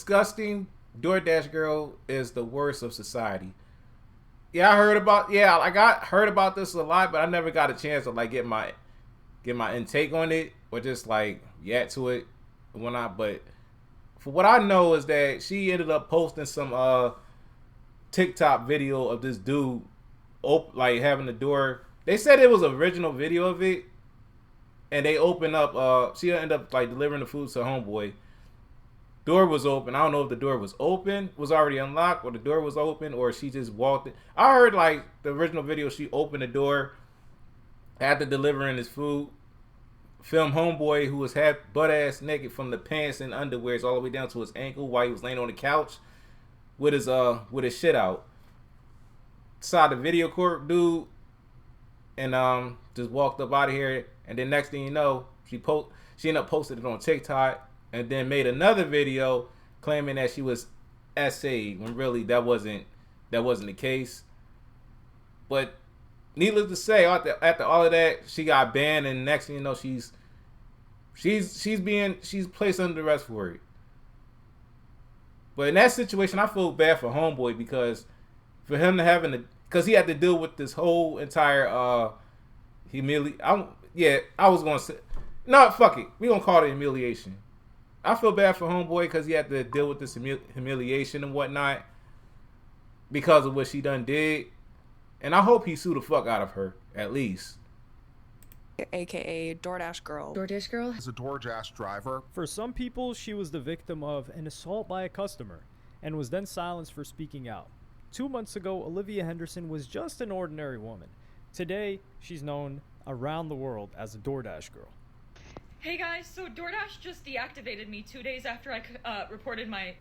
disgusting DoorDash girl is the worst of society. Yeah, I got heard about this a lot, but I never got a chance to like get my intake on it or just like yak to it and whatnot. But for what I know is that she ended up posting some TikTok video of this dude like having the door. They said it was an original video of it, and they open up. She ended up like delivering the food to her homeboy. Door was open. I don't know if the door was open, was already unlocked, or the door was open, or she just walked in. I heard like the original video, she opened the door after delivering his food. Film homeboy who was half butt ass naked from the pants and underwears all the way down to his ankle while he was laying on the couch with his shit out. Saw the video court dude and just walked up out of here. And then next thing you know, she ended up posting it on TikTok. And then made another video claiming that she was SA'd when really that wasn't the case. But needless to say, after all of that, she got banned, and next thing you know, she's placed under arrest for it. But in that situation, I feel bad for homeboy because for him to because he had to deal with this whole entire humiliation. I was gonna say no, fuck it, we gonna call it humiliation. I feel bad for homeboy because he had to deal with this humiliation and whatnot because of what she done did. And I hope he sued the fuck out of her, at least. AKA DoorDash girl. DoorDash girl? As a DoorDash driver. For some people, she was the victim of an assault by a customer and was then silenced for speaking out. 2 months ago, Olivia Henderson was just an ordinary woman. Today, she's known around the world as a DoorDash girl. Hey guys, so DoorDash just deactivated me 2 days after I reported my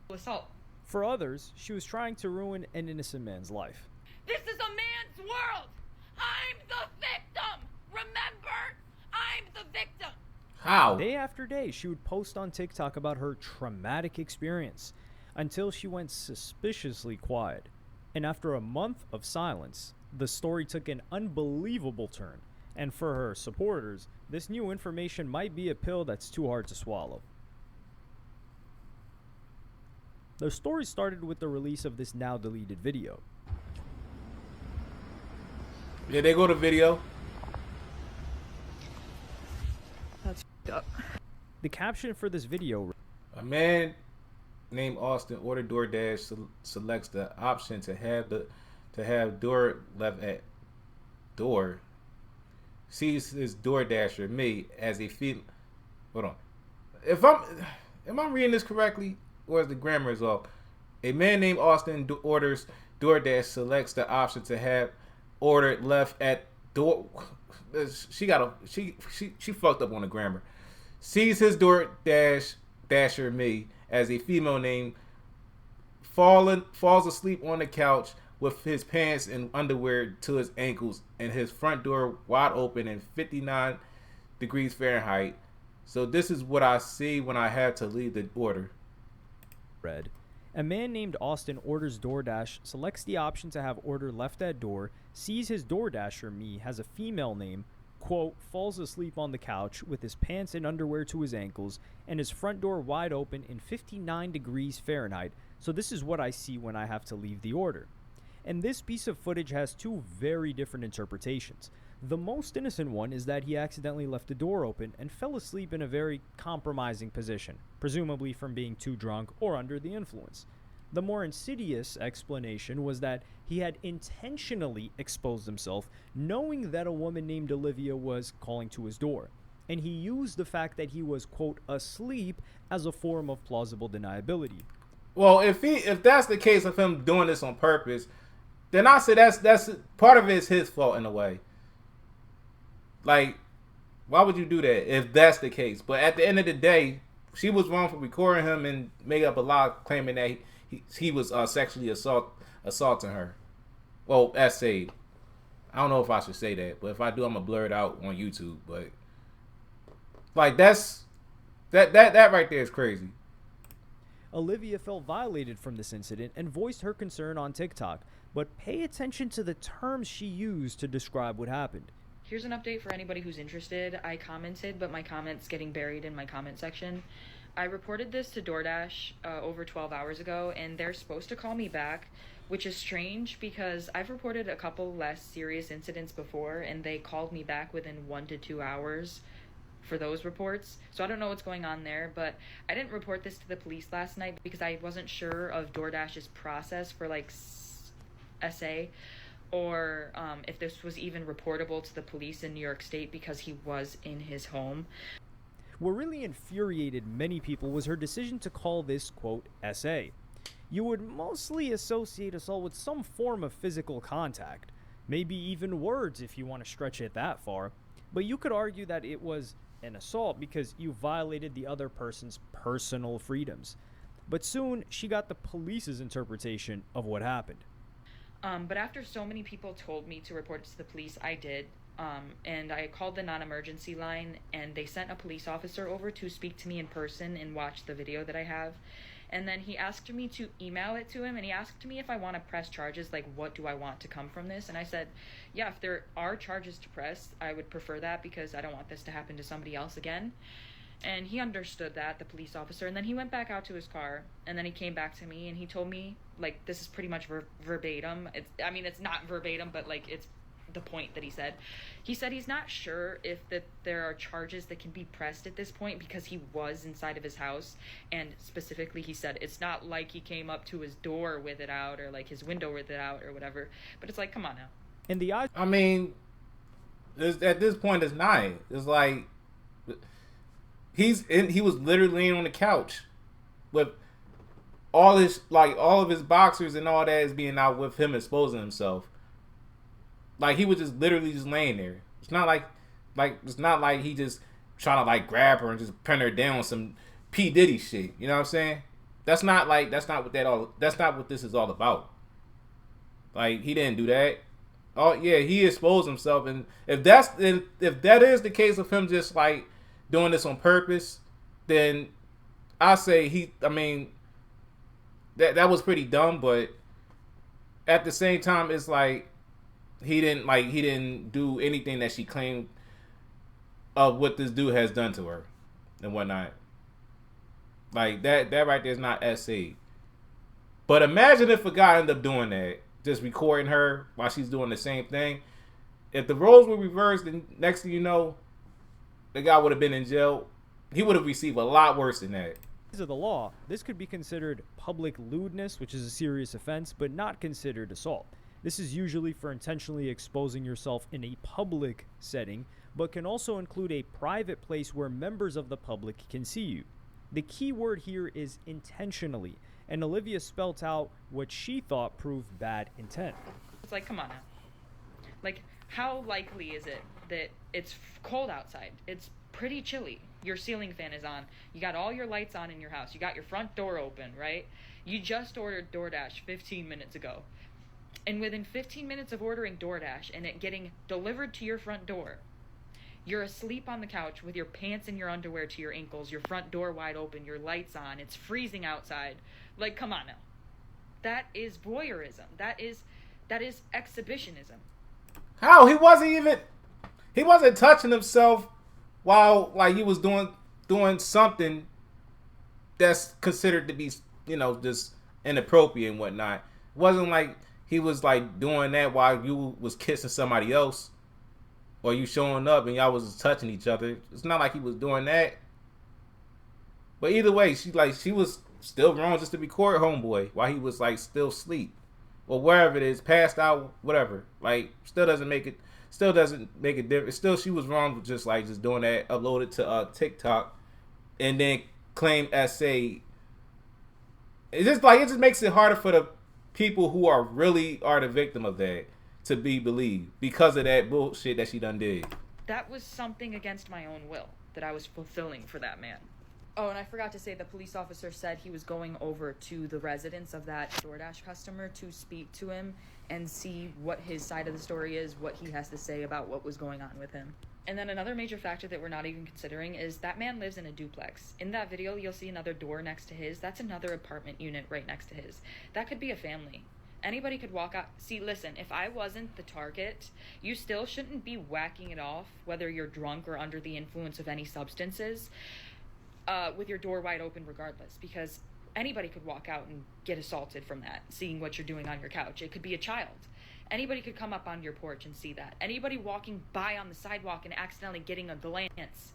assault. For others, she was trying to ruin an innocent man's life. This is a man's world! I'm the victim! Remember, I'm the victim! How? Day after day, she would post on TikTok about her traumatic experience until she went suspiciously quiet. And after a month of silence, the story took an unbelievable turn. And for her supporters, this new information might be a pill that's too hard to swallow. The story started with the release of this now deleted video. Yeah, they go to video. That's up. The caption for this video: a man named Austin ordered DoorDash selects the option to have door left at door. Sees his DoorDasher, me, as a female. Hold on. Am I reading this correctly, or is the grammar is off? A man named Austin orders DoorDash selects the option to have ordered left at door. She fucked up on the grammar. Sees his DoorDasher, me, as a female named falls asleep on the couch with his pants and underwear to his ankles and his front door wide open and 59 degrees Fahrenheit. So this is what I see when I have to leave the order. Read. A man named Austin orders DoorDash, selects the option to have order left at door, sees his DoorDasher, me, has a female name, quote, falls asleep on the couch with his pants and underwear to his ankles and his front door wide open in 59 degrees Fahrenheit. So this is what I see when I have to leave the order. And this piece of footage has two very different interpretations. The most innocent one is that he accidentally left the door open and fell asleep in a very compromising position, presumably from being too drunk or under the influence. The more insidious explanation was that he had intentionally exposed himself, knowing that a woman named Olivia was calling to his door. And he used the fact that he was, quote, asleep as a form of plausible deniability. Well, if that's the case of him doing this on purpose, then I say that's part of it is his fault in a way. Like, why would you do that if that's the case? But at the end of the day, she was wrong for recording him and made up a lie claiming that he was sexually assaulting her. Well, essayed. I don't know if I should say that, but if I do, I'm gonna blur it out on YouTube. But like that right there is crazy. Olivia felt violated from this incident and voiced her concern on TikTok, but pay attention to the terms she used to describe what happened. Here's an update for anybody who's interested. I commented, but my comment's getting buried in my comment section. I reported this to DoorDash over 12 hours ago, and they're supposed to call me back, which is strange because I've reported a couple less serious incidents before, and they called me back within 1 to 2 hours for those reports. So I don't know what's going on there, but I didn't report this to the police last night because I wasn't sure of DoorDash's process for like SA, or if this was even reportable to the police in New York State because he was in his home. What really infuriated many people was her decision to call this, quote, SA. You would mostly associate assault with some form of physical contact, maybe even words if you want to stretch it that far, but you could argue that it was an assault because you violated the other person's personal freedoms. But soon, she got the police's interpretation of what happened. But after so many people told me to report it to the police, I did. And I called the non-emergency line, and they sent a police officer over to speak to me in person and watch the video that I have. And then he asked me to email it to him, and he asked me if I want to press charges, like what do I want to come from this? And I said, yeah, if there are charges to press, I would prefer that because I don't want this to happen to somebody else again. And he understood that, the police officer, and then he went back out to his car, and then he came back to me, and he told me, like, this is pretty much verbatim. It's not verbatim, but, like, it's the point that he said. He said he's not sure if there are charges that can be pressed at this point because he was inside of his house, and specifically he said it's not like he came up to his door with it out or, like, his window with it out or whatever. But it's like, come on now. And the odds... I mean, at this point, it's not. It's like... He was literally laying on the couch with all of his boxers and all that is being out with him exposing himself. Like he was just literally just laying there. It's not like he just trying to like grab her and just pin her down with some P. Diddy shit. You know what I'm saying? That's not what this is all about. Like he didn't do that. Oh yeah, he exposed himself, and if that is the case of him just like doing this on purpose, then I say that was pretty dumb, but at the same time it's like he didn't do anything that she claimed of what this dude has done to her and whatnot. Like that right there is not SA. But imagine if a guy ended up doing that, just recording her while she's doing the same thing. If the roles were reversed, then next thing you know, the guy would have been in jail. He would have received a lot worse than that. Of the law, this could be considered public lewdness, which is a serious offense, but not considered assault. This is usually for intentionally exposing yourself in a public setting, but can also include a private place where members of the public can see you. The key word here is intentionally, and Olivia spelt out what she thought proved bad intent. It's like, come on now. Like, how likely is it that it's cold outside? It's pretty chilly. Your ceiling fan is on. You got all your lights on in your house. You got your front door open, right? You just ordered DoorDash 15 minutes ago. And within 15 minutes of ordering DoorDash and it getting delivered to your front door, you're asleep on the couch with your pants and your underwear to your ankles, your front door wide open, your lights on, it's freezing outside. Like, come on now. That is voyeurism. That is exhibitionism. How? He wasn't touching himself while like he was doing something that's considered to be, just inappropriate and whatnot. It wasn't like he was like doing that while you was kissing somebody else or you showing up and y'all was just touching each other. It's not like he was doing that. But either way, she was still wrong just to record homeboy while he was like still asleep or wherever it is, passed out, whatever. Like still doesn't make a difference. Still, she was wrong with just doing that, upload it to TikTok, and then claim SA. It just makes it harder for the people who are the victim of that to be believed because of that bullshit that she done did. That was something against my own will that I was fulfilling for that man. Oh, and I forgot to say, the police officer said he was going over to the residence of that DoorDash customer to speak to him and see what his side of the story is, what he has to say about what was going on with him. And then another major factor that we're not even considering is that man lives in a duplex. In that video, you'll see another door next to his. That's another apartment unit right next to his. That could be a family. Anybody could walk out. See, listen, if I wasn't the target, you still shouldn't be whacking it off, whether you're drunk or under the influence of any substances. with your door wide open regardless, because anybody could walk out and get assaulted from that, seeing what you're doing on your couch. It could be a child. Anybody could come up on your porch and see that. Anybody walking by on the sidewalk and accidentally getting a glance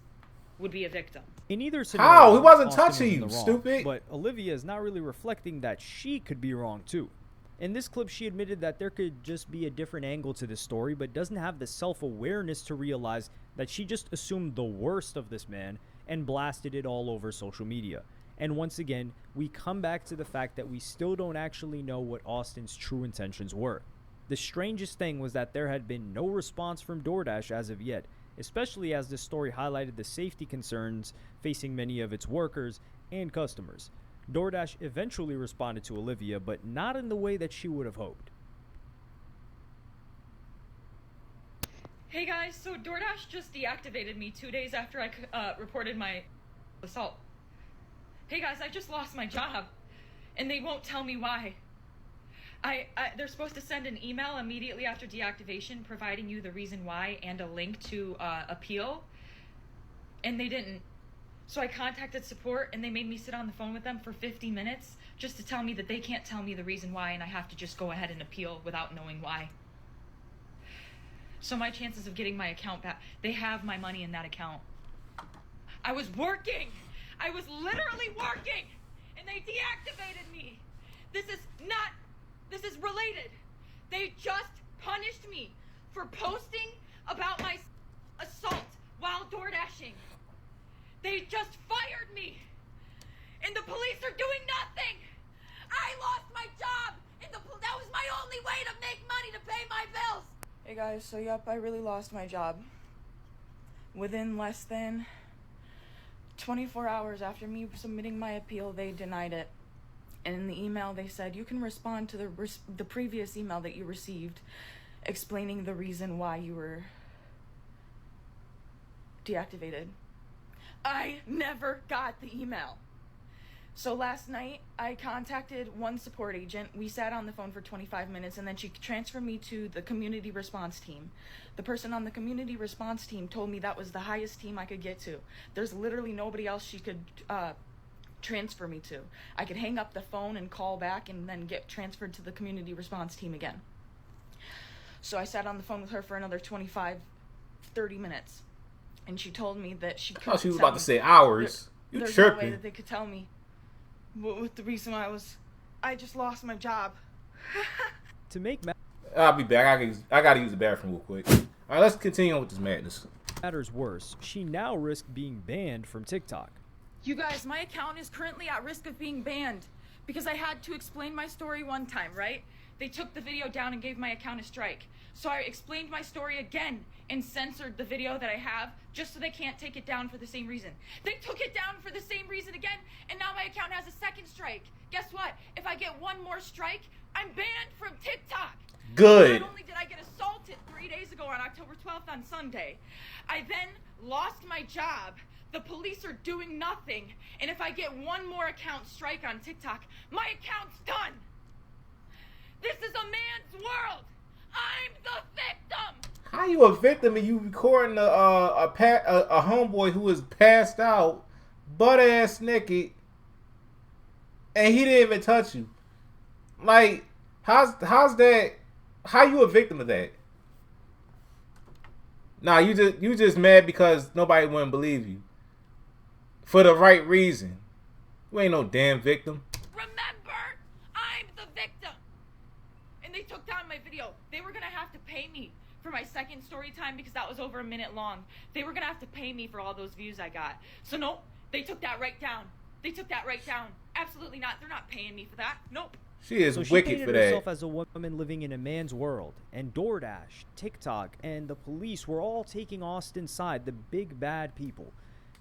would be a victim. In either scenario, How? He wasn't Austin touching was in you, the wrong, stupid. But Olivia is not really reflecting that she could be wrong too. In this clip, she admitted that there could just be a different angle to this story, but doesn't have the self-awareness to realize that she just assumed the worst of this man and blasted it all over social media. And once again, we come back to the fact that we still don't actually know what Austin's true intentions were. The strangest thing was that there had been no response from DoorDash as of yet, especially as this story highlighted the safety concerns facing many of its workers and customers. DoorDash eventually responded to Olivia, but not in the way that she would have hoped. Hey guys, so DoorDash just deactivated me 2 days after I reported my assault. Hey guys, I just lost my job, and they won't tell me why. They're supposed to send an email immediately after deactivation providing you the reason why and a link to appeal, and they didn't. So I contacted support, and they made me sit on the phone with them for 50 minutes just to tell me that they can't tell me the reason why, and I have to just go ahead and appeal without knowing why. So my chances of getting my account back, they have my money in that account. I was working! I was literally working! And they deactivated me! This is related. They just punished me for posting about my assault while door dashing. They just fired me, and the police are doing nothing. I lost my job, and that was my only way to make money to pay my bills. Hey guys, so yep, I really lost my job. Within less than 24 hours after me submitting my appeal, they denied it. And in the email, they said, you can respond to the previous email that you received explaining the reason why you were deactivated. I never got the email. So last night, I contacted one support agent. We sat on the phone for 25 minutes, and then she transferred me to the community response team. The person on the community response team told me that was the highest team I could get to. There's literally nobody else she could transfer me to. I could hang up the phone and call back and then get transferred to the community response team again. So I sat on the phone with her for another 25, 30 minutes. And she told me that she couldn't. Oh, she was about to say hours. You there's tripping. no way that they could tell me what the reason I just lost my job. To make I'll be back. I gotta use the bathroom real quick. All right, let's continue on with this madness. matters worse, she now risked being banned from TikTok. You guys, my account is currently at risk of being banned because I had to explain my story one time, right? They took the video down and gave my account a strike. So I explained my story again and censored the video that I have just so they can't take it down for the same reason. They took it down for the same reason again, and now my account has a second strike. Guess what? If I get one more strike, I'm banned from TikTok. Good. Not only did I get assaulted 3 days ago on October 12th on Sunday, I then lost my job. The police are doing nothing. And if I get one more account strike on TikTok, my account's done. This is a man's world. I'm the victim. How you a victim and you recording a homeboy who is passed out, butt ass naked, and he didn't even touch you? Like, how's that? How you a victim of that? Nah, you just mad because nobody wouldn't believe you. For the right reason. You ain't no damn victim. Remember, I'm the victim. And they took down my video. They were gonna have to pay me for my second story time because that was over a minute long. They were gonna have to pay me for all those views I got. So nope, they took that right down. They took that right down. Absolutely not. They're not paying me for that. Nope. She is So she wicked painted for that. herself as a woman living in a man's world, and DoorDash, TikTok, and the police were all taking Austin's side, the big bad people.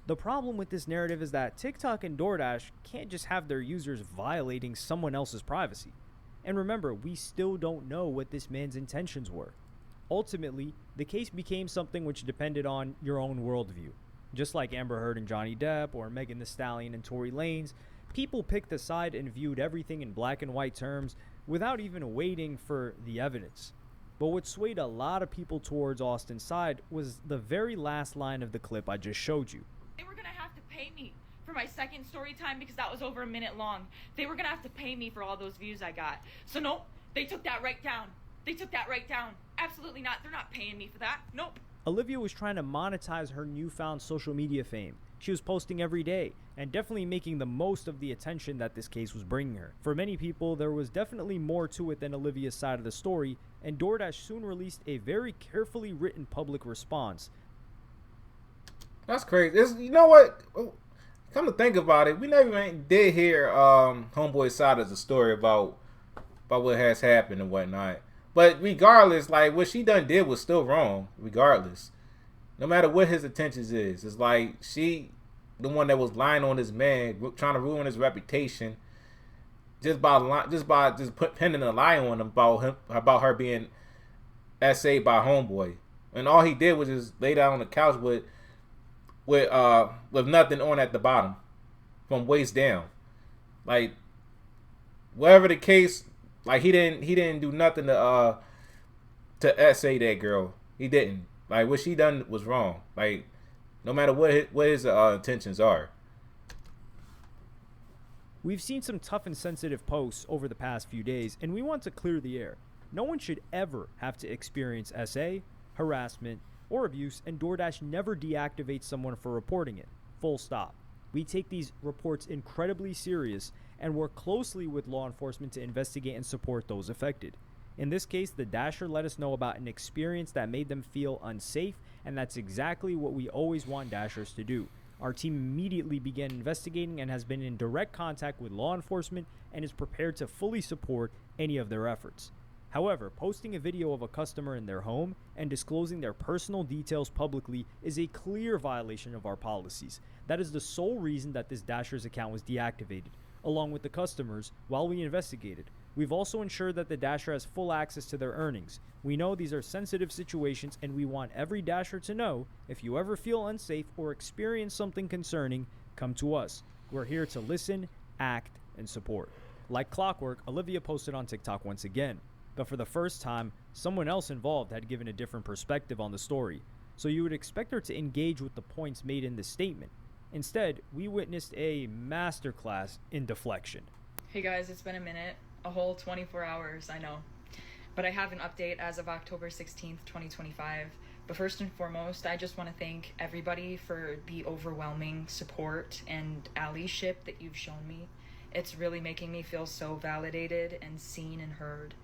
The problem with this narrative is that TikTok and DoorDash can't just have their users violating someone else's privacy. And remember, we still don't know what this man's intentions were. Ultimately, the case became something which depended on your own worldview. Just like Amber Heard and Johnny Depp, or Megan Thee Stallion and Tory Lanez, people picked a side and viewed everything in black and white terms without even waiting for the evidence. But what swayed a lot of people towards Austin's side was the very last line of the clip I just showed you. They were gonna have to pay me for my second story time because that was over a minute long. They were gonna have to pay me for all those views I got. So nope, they took that right down. They took that right down. Absolutely not. They're not paying me for that. Nope. Olivia was trying to monetize her newfound social media fame. She was posting every day and definitely making the most of the attention that this case was bringing her. For many people, there was definitely more to it than Olivia's side of the story, and DoorDash soon released a very carefully written public response. That's crazy. You know what? Come to think about it, we never even did hear Homeboy's side of the story about what has happened and whatnot. But regardless, like, what she done did was still wrong. Regardless, no matter what his intentions is, it's like she, the one that was lying on this man, trying to ruin his reputation, just pinning a lie on him about her being essayed by Homeboy, and all he did was just lay down on the couch with nothing on at the bottom, from waist down, like whatever the case. Like he didn't do nothing to essay that girl. He didn't. Like what she done was wrong. Like no matter what his intentions are. We've seen some tough and sensitive posts over the past few days, and we want to clear the air. No one should ever have to experience SA, harassment, or abuse, and DoorDash never deactivates someone for reporting it. Full stop. We take these reports incredibly serious and work closely with law enforcement to investigate and support those affected. In this case, the Dasher let us know about an experience that made them feel unsafe, and that's exactly what we always want Dashers to do. Our team immediately began investigating and has been in direct contact with law enforcement and is prepared to fully support any of their efforts. However, posting a video of a customer in their home and disclosing their personal details publicly is a clear violation of our policies. That is the sole reason that this Dasher's account was deactivated, along with the customers, while we investigated. We've also ensured that the Dasher has full access to their earnings. We know these are sensitive situations, and we want every Dasher to know, if you ever feel unsafe or experience something concerning, come to us. We're here to listen, act, and support. Like clockwork, Olivia posted on TikTok once again. But for the first time, someone else involved had given a different perspective on the story, so you would expect her to engage with the points made in this statement. Instead, we witnessed a masterclass in deflection. Hey guys, it's been a minute. A whole 24 hours, I know. But I have an update as of October 16th, 2025. But first and foremost, I just want to thank everybody for the overwhelming support and allyship that you've shown me. It's really making me feel so validated and seen and heard.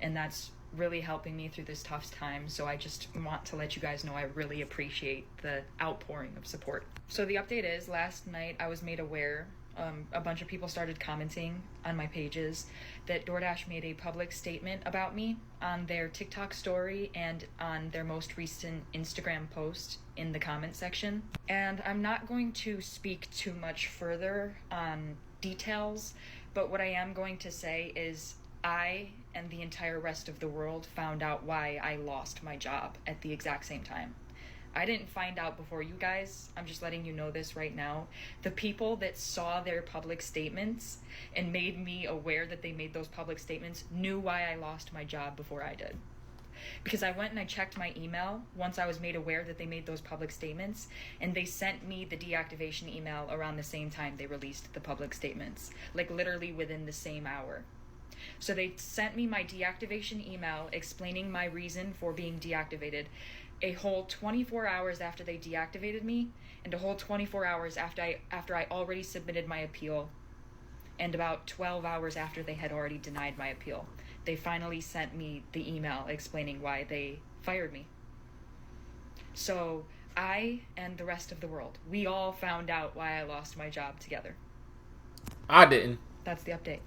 And that's really helping me through this tough time. So I just want to let you guys know I really appreciate the outpouring of support. So the update is, last night I was made aware, a bunch of people started commenting on my pages that DoorDash made a public statement about me on their TikTok story and on their most recent Instagram post in the comment section. And I'm not going to speak too much further on details, but what I am going to say is I and the entire rest of the world found out why I lost my job at the exact same time. I didn't find out before you guys. I'm just letting you know this right now. The people that saw their public statements and made me aware that they made those public statements knew why I lost my job before I did. Because I went and I checked my email once I was made aware that they made those public statements, and they sent me the deactivation email around the same time they released the public statements, like literally within the same hour. So they sent me my deactivation email explaining my reason for being deactivated a whole 24 hours after they deactivated me, and a whole 24 hours after I already submitted my appeal, and about 12 hours after they had already denied my appeal. They finally sent me the email explaining why they fired me. So I and the rest of the world, we all found out why I lost my job together. I didn't. That's the update.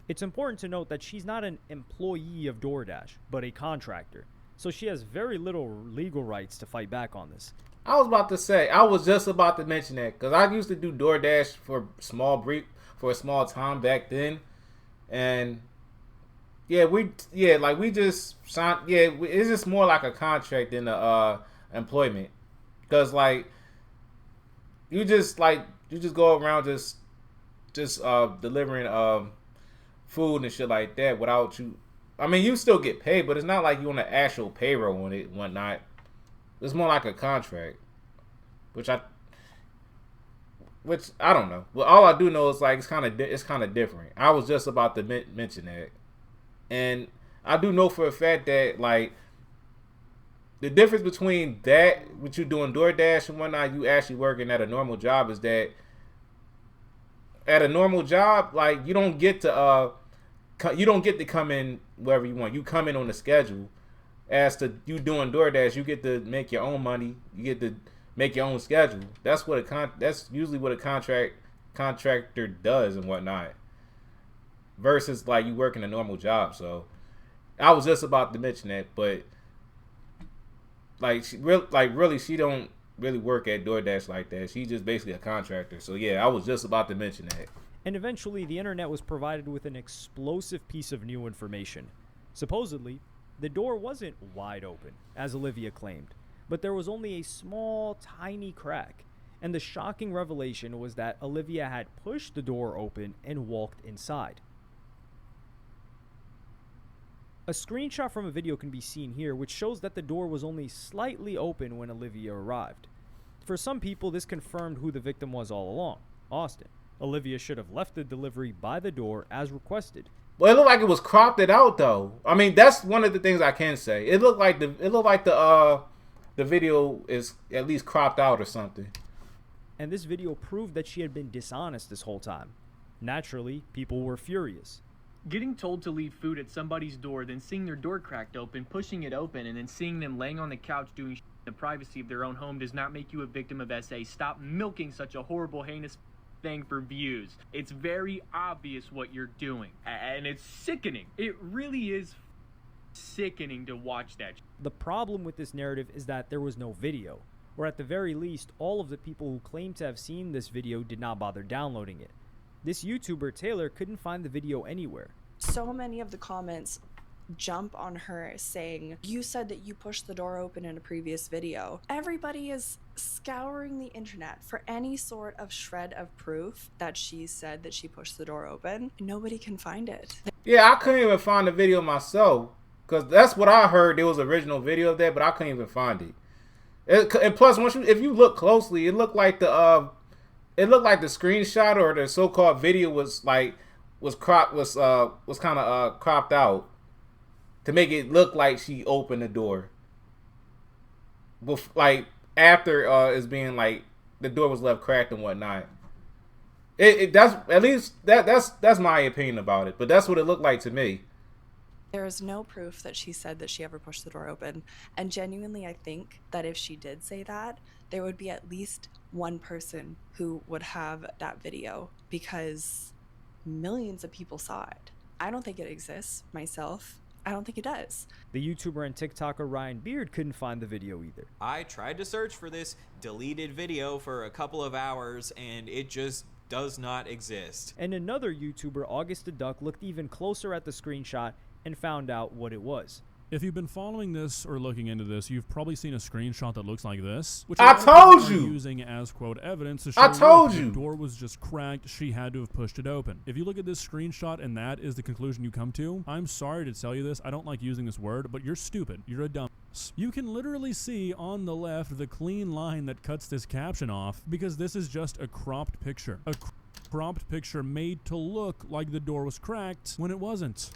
It's important to note that she's not an employee of DoorDash, but a contractor. So she has very little legal rights to fight back on this. I was just about to mention that, because I used to do DoorDash for a small time back then, and we just signed. It's just more like a contract than a employment, because like you just go around just delivering food and shit like that without you. I mean, you still get paid, but it's not like you on the actual payroll on it and whatnot. It's more like a contract, which which I don't know. Well, all I do know is like it's kind of different. I was just about to mention that, and I do know for a fact that like the difference between that, what you doing DoorDash and whatnot, you actually working at a normal job, is that at a normal job, like you don't get to come in wherever you want. You come in on the schedule. As to you doing DoorDash, you get to make your own money. You get to make your own schedule. That's what that's usually what a contractor does and whatnot. Versus like you working a normal job. So I was just about to mention that, but like really she don't really work at DoorDash like that. She's just basically a contractor. So yeah, I was just about to mention that. And eventually, the internet was provided with an explosive piece of new information. Supposedly, the door wasn't wide open, as Olivia claimed, but there was only a small, tiny crack. And the shocking revelation was that Olivia had pushed the door open and walked inside. A screenshot from a video can be seen here, which shows that the door was only slightly open when Olivia arrived. For some people, this confirmed who the victim was all along, Austin. Olivia should have left the delivery by the door as requested. Well, it looked like it was cropped it out though. I mean, that's one of the things I can say. It looked like the video is at least cropped out or something. And this video proved that she had been dishonest this whole time. Naturally, people were furious. Getting told to leave food at somebody's door, then seeing their door cracked open, pushing it open, and then seeing them laying on the couch doing shit in the privacy of their own home does not make you a victim of SA. Stop milking such a horrible, heinous thing for views. It's very obvious what you're doing, and it's sickening. It really is sickening to watch that. The problem with this narrative is that there was no video, or at the very least, all of the people who claim to have seen this video did not bother downloading it. This YouTuber, Taylor, couldn't find the video anywhere. So many of the comments jump on her saying, you said that you pushed the door open in a previous video. Everybody is scouring the internet for any sort of shred of proof that she said that she pushed the door open. Nobody can find it. Yeah, I couldn't even find the video myself, because that's what I heard. There was an original video of that, but I couldn't even find it. And plus, if you look closely, it looked like the screenshot or the so-called video was kind of cropped out to make it look like she opened the door. Like after it's being like the door was left cracked and whatnot. That's at least that's my opinion about it. But that's what it looked like to me. There is no proof that she said that she ever pushed the door open. And genuinely, I think that if she did say that, there would be at least one person who would have that video, because millions of people saw it. I don't think it exists myself. I don't think it does. The YouTuber and TikToker Ryan Beard couldn't find the video either. I tried to search for this deleted video for a couple of hours, and it just does not exist. And another YouTuber, August the Duck, looked even closer at the screenshot and found out what it was. If you've been following this or looking into this, you've probably seen a screenshot that looks like this, which I told you, using as quote evidence to show I told you the door was just cracked. She had to have pushed it open. If you look at this screenshot and that is the conclusion you come to, I'm sorry to tell you this. I don't like using this word, but you're stupid. You're a dumbass. You can literally see on the left the clean line that cuts this caption off, because this is just a cropped picture. A cropped picture made to look like the door was cracked when it wasn't.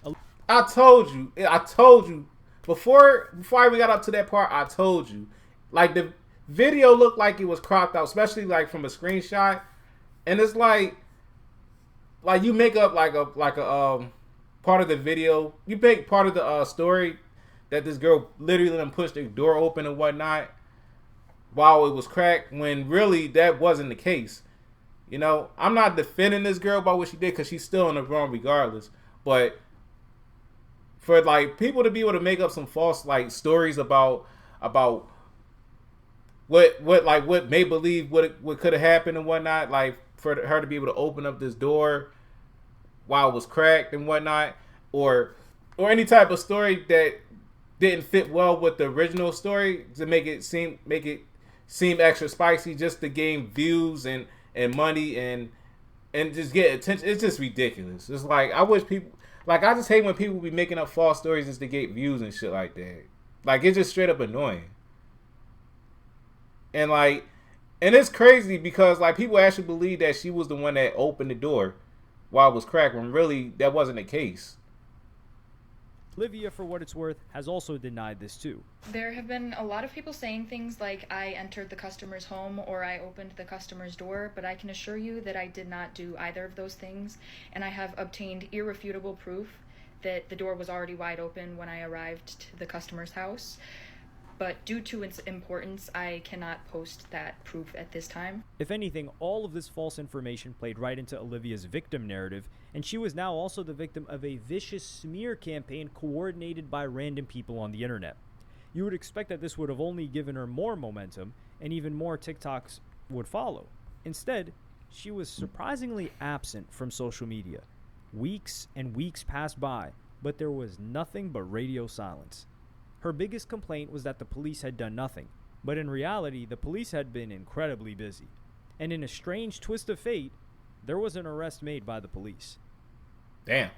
I told you. Before I even got up to that part, I told you. Like, the video looked like it was cropped out, especially like from a screenshot. And it's like you make up like a part of the video. You make part of the story that this girl literally pushed the door open and whatnot while it was cracked, when really that wasn't the case. You know, I'm not defending this girl by what she did, because she's still in the wrong regardless. But for like people to be able to make up some false like stories about what may believe what could have happened and whatnot, like for her to be able to open up this door while it was cracked and whatnot, or any type of story that didn't fit well with the original story, to make it seem extra spicy just to gain views and money and just get attention. It's just ridiculous. It's like, I wish people, like, I just hate when people be making up false stories just to get views and shit like that. Like, it's just straight up annoying. And like, And it's crazy because like people actually believe that she was the one that opened the door while it was cracked, when really that wasn't the case. Olivia, for what it's worth, has also denied this too. There have been a lot of people saying things like I entered the customer's home or I opened the customer's door, but I can assure you that I did not do either of those things, and I have obtained irrefutable proof that the door was already wide open when I arrived to the customer's house. But due to its importance, I cannot post that proof at this time. If anything, all of this false information played right into Olivia's victim narrative, and she was now also the victim of a vicious smear campaign coordinated by random people on the internet. You would expect that this would have only given her more momentum, and even more TikToks would follow. Instead, she was surprisingly absent from social media. Weeks and weeks passed by, but there was nothing but radio silence. Her biggest complaint was that the police had done nothing, but in reality, the police had been incredibly busy. And in a strange twist of fate, there was an arrest made by the police. Damn.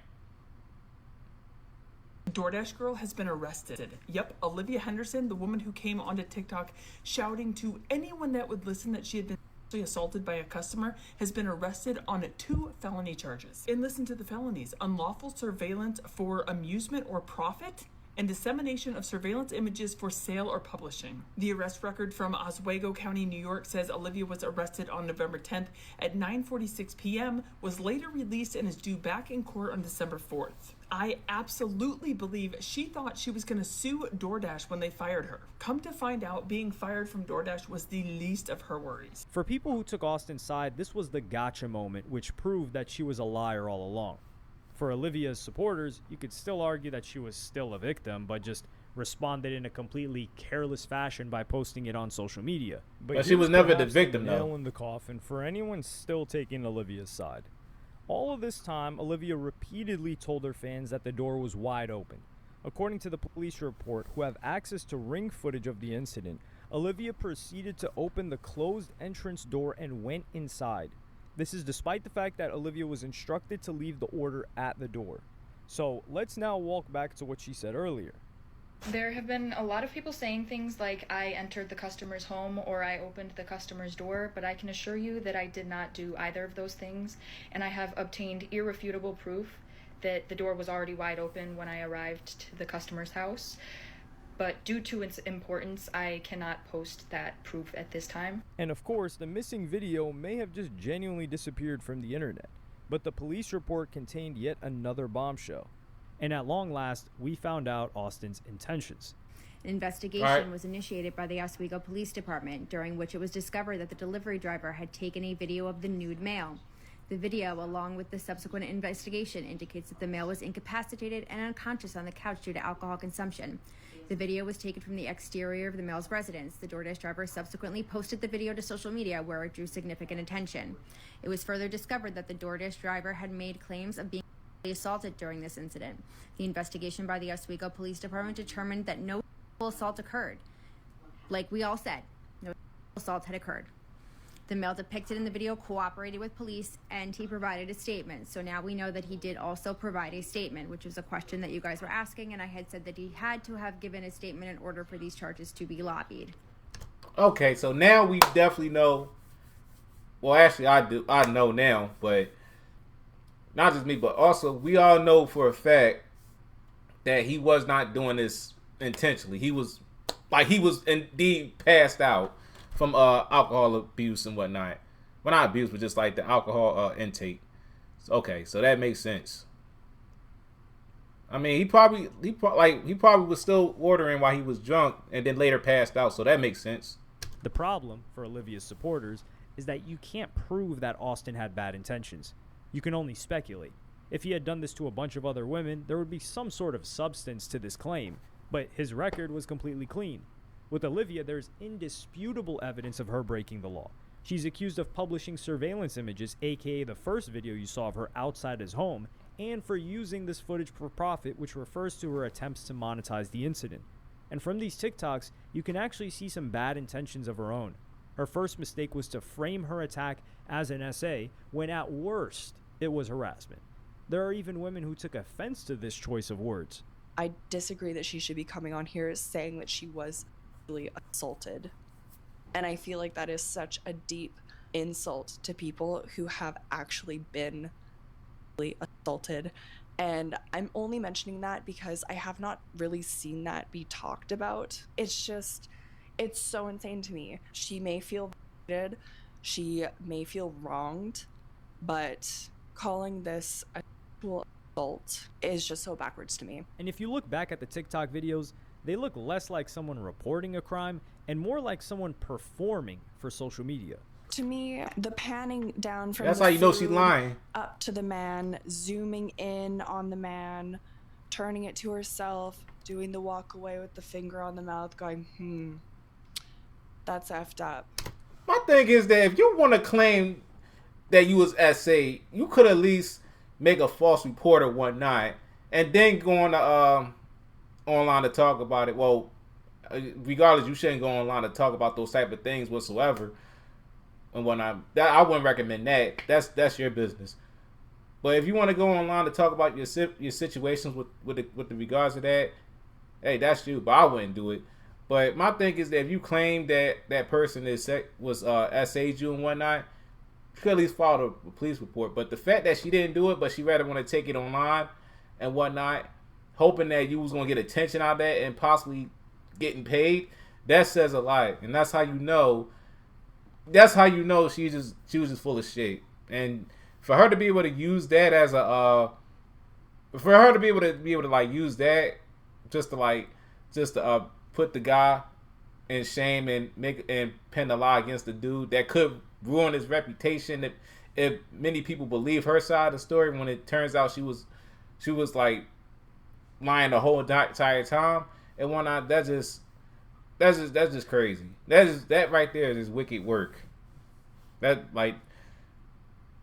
DoorDash girl has been arrested. Yep, Olivia Henderson, the woman who came onto TikTok shouting to anyone that would listen that she had been sexually assaulted by a customer, has been arrested on 2 felony charges. And listen to the felonies: unlawful surveillance for amusement or profit, and dissemination of surveillance images for sale or publishing. The arrest record from Oswego County, New York says Olivia was arrested on November 10th at 9:46 p.m., was later released and is due back in court on December 4th. I absolutely believe she thought she was going to sue DoorDash when they fired her. Come to find out, being fired from DoorDash was the least of her worries. For people who took Austin's side, this was the gotcha moment, which proved that she was a liar all along. For Olivia's supporters, you could still argue that she was still a victim, but just responded in a completely careless fashion by posting it on social media. But she was never the victim, nail though. in the coffin for anyone still taking Olivia's side. All of this time, Olivia repeatedly told her fans that the door was wide open. According to the police report, who have access to ring footage of the incident, Olivia proceeded to open the closed entrance door and went inside. This is despite the fact that Olivia was instructed to leave the order at the door. So let's now walk back to what she said earlier. There have been a lot of people saying things like I entered the customer's home or I opened the customer's door, but I can assure you that I did not do either of those things, and I have obtained irrefutable proof that the door was already wide open when I arrived to the customer's house. But due to its importance, I cannot post that proof at this time. And of course, the missing video may have just genuinely disappeared from the internet, but the police report contained yet another bombshell. And at long last, we found out Austin's intentions. An investigation was initiated by the Oswego Police Department, during which it was discovered that the delivery driver had taken a video of the nude male. The video, along with the subsequent investigation, indicates that the male was incapacitated and unconscious on the couch due to alcohol consumption. The video was taken from the exterior of the male's residence. The DoorDash driver subsequently posted the video to social media, where it drew significant attention. It was further discovered that the DoorDash driver had made claims of being assaulted during this incident. The investigation by the Oswego Police Department determined that no assault occurred. Like we all said, no assault had occurred. The male depicted in the video cooperated with police, and he provided a statement. So now we know that he did also provide a statement, which was a question that you guys were asking, and I had said that he had to have given a statement in order for these charges to be lobbied. Okay, so now we definitely know. Well, actually, I know now, but not just me, but also we all know for a fact that he was not doing this intentionally. He was indeed passed out from alcohol abuse and whatnot. Well, not abuse, but just like the alcohol intake. Okay, so that makes sense. I mean, he probably was still ordering while he was drunk and then later passed out, so that makes sense. The problem for Olivia's supporters is that you can't prove that Austin had bad intentions. You can only speculate. If he had done this to a bunch of other women, there would be some sort of substance to this claim, but his record was completely clean. With Olivia, there's indisputable evidence of her breaking the law. She's accused of publishing surveillance images, aka the first video you saw of her outside his home, and for using this footage for profit, which refers to her attempts to monetize the incident. And from these TikToks, you can actually see some bad intentions of her own. Her first mistake was to frame her attack as an essay, when at worst, it was harassment. There are even women who took offense to this choice of words. I disagree that she should be coming on here saying that she was assaulted. And I feel like that is such a deep insult to people who have actually been assaulted. And I'm only mentioning that because I have not really seen that be talked about. It's just, it's so insane to me. She may feel violated, she may feel wronged, but calling this a sexual assault is just so backwards to me. And if you look back at the TikTok videos, they look less like someone reporting a crime and more like someone performing for social media. To me, the panning down from That's the how you know she's food lying. up to the man, zooming in on the man, turning it to herself, doing the walk away with the finger on the mouth, going, that's effed up. My thing is that if you want to claim that you was SA, you could at least make a false report or whatnot, and then go on to online to talk about it. Well, regardless, you shouldn't go online to talk about those type of things whatsoever. And whatnot, that I wouldn't recommend that. That's your business. But if you want to go online to talk about your situations with the regards to that, hey, that's you. But I wouldn't do it. But my thing is that if you claim that person was SA'd you and whatnot, you could at least file a police report. But the fact that she didn't do it, but she rather want to take it online and whatnot, hoping that you was gonna get attention out of that and possibly getting paid, that says a lot. And that's how you know. That's how you know she was just full of shit. And for her to be able to use that as a like use that just to put the guy in shame and pin the lie against the dude that could ruin his reputation if many people believe her side of the story, when it turns out she was like lying the whole entire time and whatnot. That's just crazy. That right there is just wicked work. That right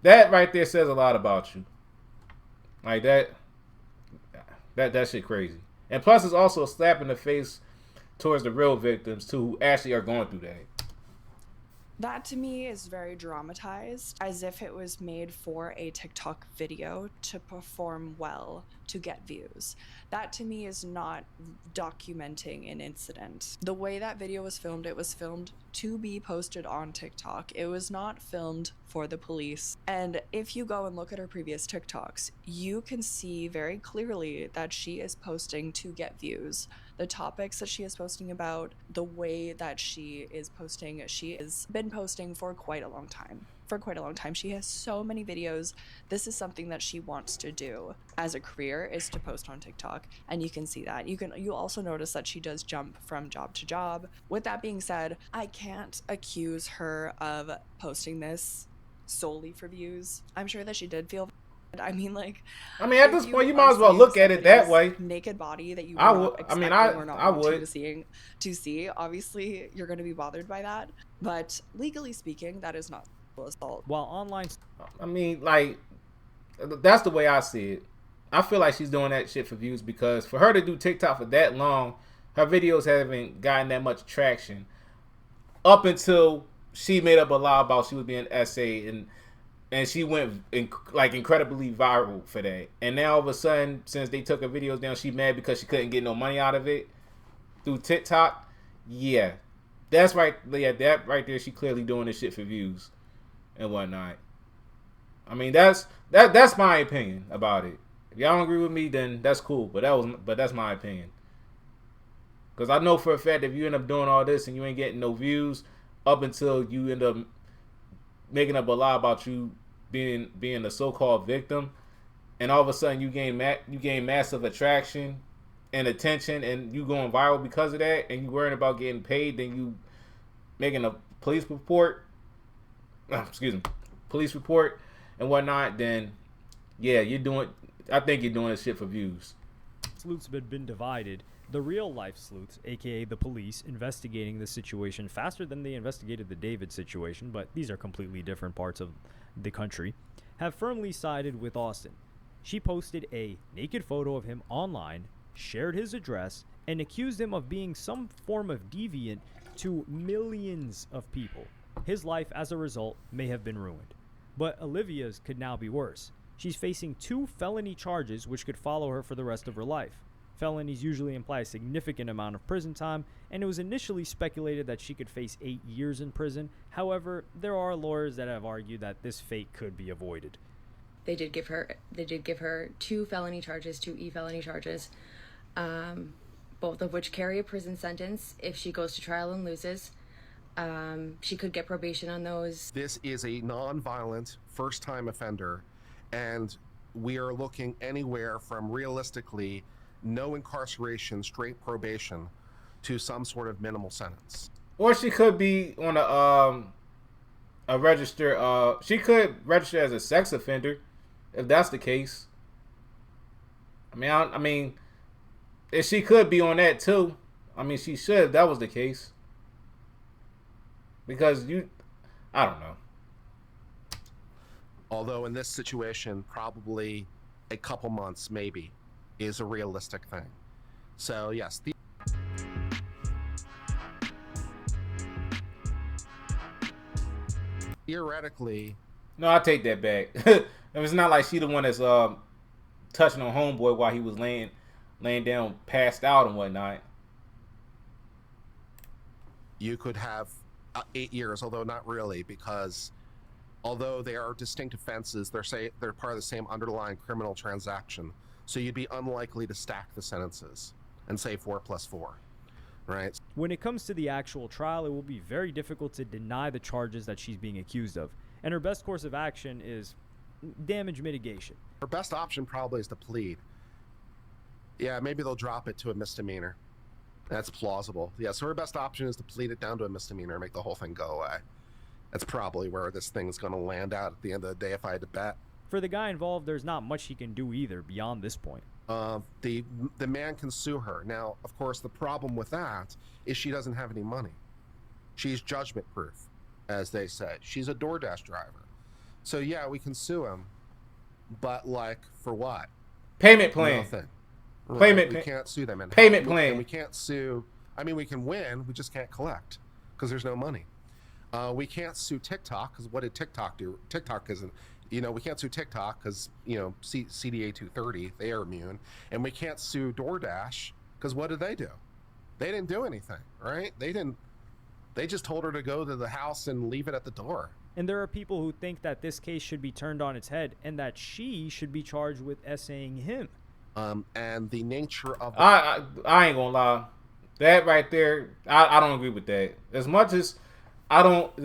there says a lot about you. Like that shit crazy. And plus, it's also a slap in the face towards the real victims too, who actually are going through that. That to me is very dramatized, as if it was made for a TikTok video to perform well to get views. That to me is not documenting an incident. The way that video was filmed, it was filmed to be posted on TikTok. It was not filmed for the police. And if you go and look at her previous TikToks, you can see very clearly that she is posting to get views. The topics that she is posting about, the way that she is posting, she has been posting for quite a long time. She has so many videos. This is something that she wants to do as a career, is to post on TikTok, and you can see that. You also notice that she does jump from job to job. With that being said, I can't accuse her of posting this solely for views. I'm sure that she did feel. I mean, at this point, you might as well look at it that way. Naked body that you to see. Obviously, you're going to be bothered by that, but legally speaking, that is not assault. While online, that's the way I see it. I feel like she's doing that shit for views, because for her to do TikTok for that long, her videos haven't gotten that much traction up until she made up a lie about she was being SA, and she went incredibly viral for that. And now all of a sudden, since they took her videos down, she mad because she couldn't get no money out of it through TikTok. Yeah, that's right. Yeah, that right there, she clearly doing this shit for views and whatnot. I mean, that's my opinion about it. If y'all don't agree with me, then that's cool. But that's my opinion. Because I know for a fact, if you end up doing all this and you ain't getting no views up until you end up making up a lie about you being a so-called victim, and all of a sudden you gain massive attraction and attention, and you going viral because of that, and you worrying about getting paid, then you making a police report and whatnot, then yeah, I think you're doing this shit for views. Sleuths have been divided. The real life sleuths, aka the police, investigating the situation faster than they investigated the David situation, but these are completely different parts of the country, have firmly sided with Austin. She posted a naked photo of him online, shared his address, and accused him of being some form of deviant to millions of people. His life, as a result, may have been ruined. But Olivia's could now be worse. She's facing 2 felony charges which could follow her for the rest of her life. Felonies usually imply a significant amount of prison time, and it was initially speculated that she could face 8 years in prison. However, there are lawyers that have argued that this fate could be avoided. They did give her 2 felony charges, 2 e-felony charges, both of which carry a prison sentence if she goes to trial and loses. She could get probation on those. This is a non-violent first-time offender, and we are looking anywhere from realistically no incarceration, straight probation, to some sort of minimal sentence. Or she could be on a register. She could register as a sex offender, if that's the case. I mean, if she could be on that too. I mean, she should if that was the case. Because I don't know. Although in this situation, probably a couple months maybe is a realistic thing. So yes. Theoretically. No, I take that back. It's not like she the one that's touching on homeboy while he was laying down passed out and whatnot. You could have 8 years, although not really, because although they are distinct offenses, they're part of the same underlying criminal transaction. So you'd be unlikely to stack the sentences and say 4 + 4, right? When it comes to the actual trial, it will be very difficult to deny the charges that she's being accused of. And her best course of action is damage mitigation. Her best option probably is to plead. Yeah, maybe they'll drop it to a misdemeanor. That's plausible. Yeah, so her best option is to plead it down to a misdemeanor and make the whole thing go away. That's probably where this thing's going to land out at the end of the day if I had to bet. For the guy involved, there's not much he can do either beyond this point. The man can sue her. Now, of course, the problem with that is she doesn't have any money. She's judgment proof, as they say. She's a DoorDash driver. So yeah, we can sue him, but like for what? Payment plan. Nothing. Payment. We can't sue them. And payment plan. And we can't sue. I mean, we can win. We just can't collect because there's no money. We can't sue TikTok because what did TikTok do? TikTok isn't. We can't sue TikTok because CDA 230, they are immune, and we can't sue DoorDash because what did they do? They didn't do anything, right? They just told her to go to the house and leave it at the door. And there are people who think that this case should be turned on its head and that she should be charged with essaying him. And the nature of I ain't gonna lie, that right there, I don't agree with that. As much as the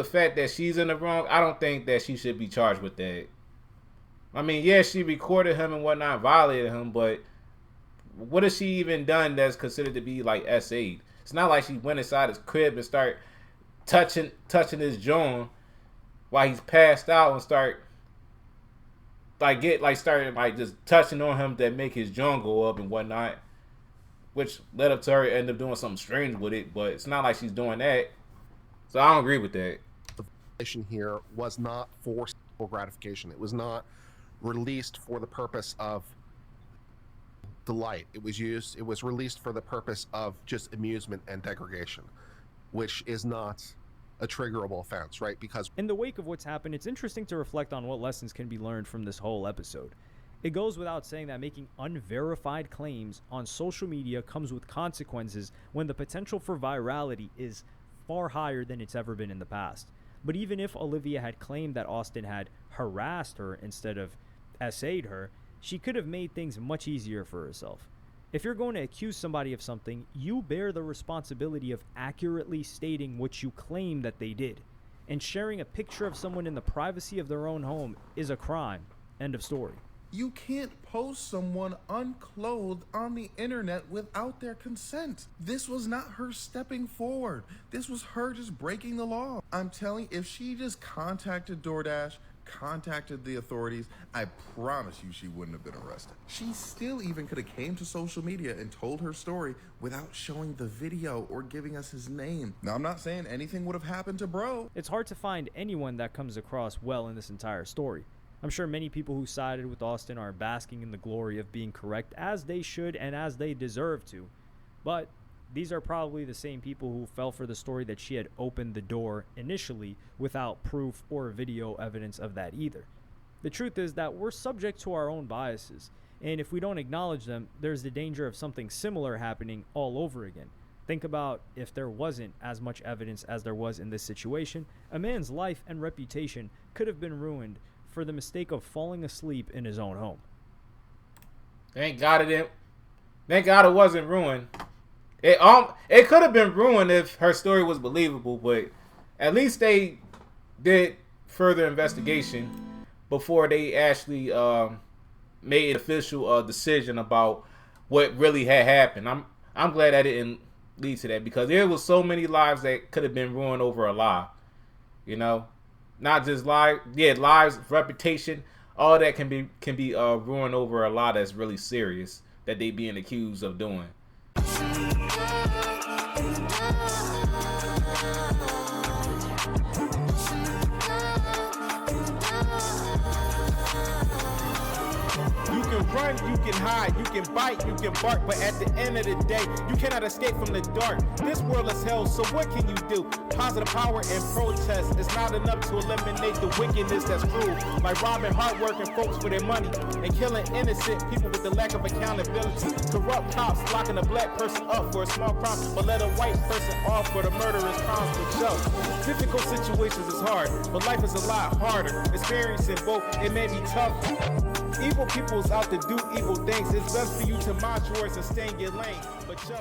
fact that she's in the wrong, I don't think that she should be charged with that. I mean, yeah, she recorded him and whatnot, violated him, but what has she even done that's considered to be like SA'd? It's not like she went inside his crib and start touching his joint while he's passed out and started just touching on him that make his joint go up and whatnot, which led up to her end up doing something strange with it. But it's not like she's doing that, so I don't agree with that. The violation here was not for sexual gratification. It was not released for the purpose of delight. It was released for the purpose of just amusement and degradation, which is not a triggerable offense, right? Because in the wake of what's happened, it's interesting to reflect on what lessons can be learned from this whole episode. It goes without saying that making unverified claims on social media comes with consequences when the potential for virality is far higher than it's ever been in the past. But even if Olivia had claimed that Austin had harassed her instead of SA'd her, she could have made things much easier for herself. If you're going to accuse somebody of something, you bear the responsibility of accurately stating what you claim that they did. And sharing a picture of someone in the privacy of their own home is a crime. End of story. You can't post someone unclothed on the internet without their consent. This was not her stepping forward. This was her just breaking the law. I'm telling you, if she just contacted DoorDash, contacted the authorities, I promise you she wouldn't have been arrested. She still even could have came to social media and told her story without showing the video or giving us his name. Now, I'm not saying anything would have happened to bro. It's hard to find anyone that comes across well in this entire story. I'm sure many people who sided with Austin are basking in the glory of being correct, as they should and as they deserve to. But these are probably the same people who fell for the story that she had opened the door initially without proof or video evidence of that either. The truth is that we're subject to our own biases, and if we don't acknowledge them, there's the danger of something similar happening all over again. Think about if there wasn't as much evidence as there was in this situation, a man's life and reputation could have been ruined for the mistake of falling asleep in his own home. Thank God it wasn't ruined. It could have been ruined if her story was believable, but at least they did further investigation before they actually made an official decision about what really had happened. I'm glad that didn't lead to that, because there was so many lives that could have been ruined over a lie. You know, not just lives, reputation, all that can be ruined over a lie that's really serious that they being accused of doing. You can run, you can hide, you can bite, you can bark, but at the end of the day, you cannot escape from the dark. This world is hell, so what can you do? Positive power and protest is not enough to eliminate the wickedness that's cruel, like robbing hardworking folks for their money and killing innocent people with the lack of accountability. Corrupt cops locking a black person up for a small crime, but let a white person off for the murderous crimes for show. Difficult situations is hard, but life is a lot harder. Experiencing both, it may be tough. Evil people's out to do evil things. It's best for you to mind yours and stay in your lane. But yo,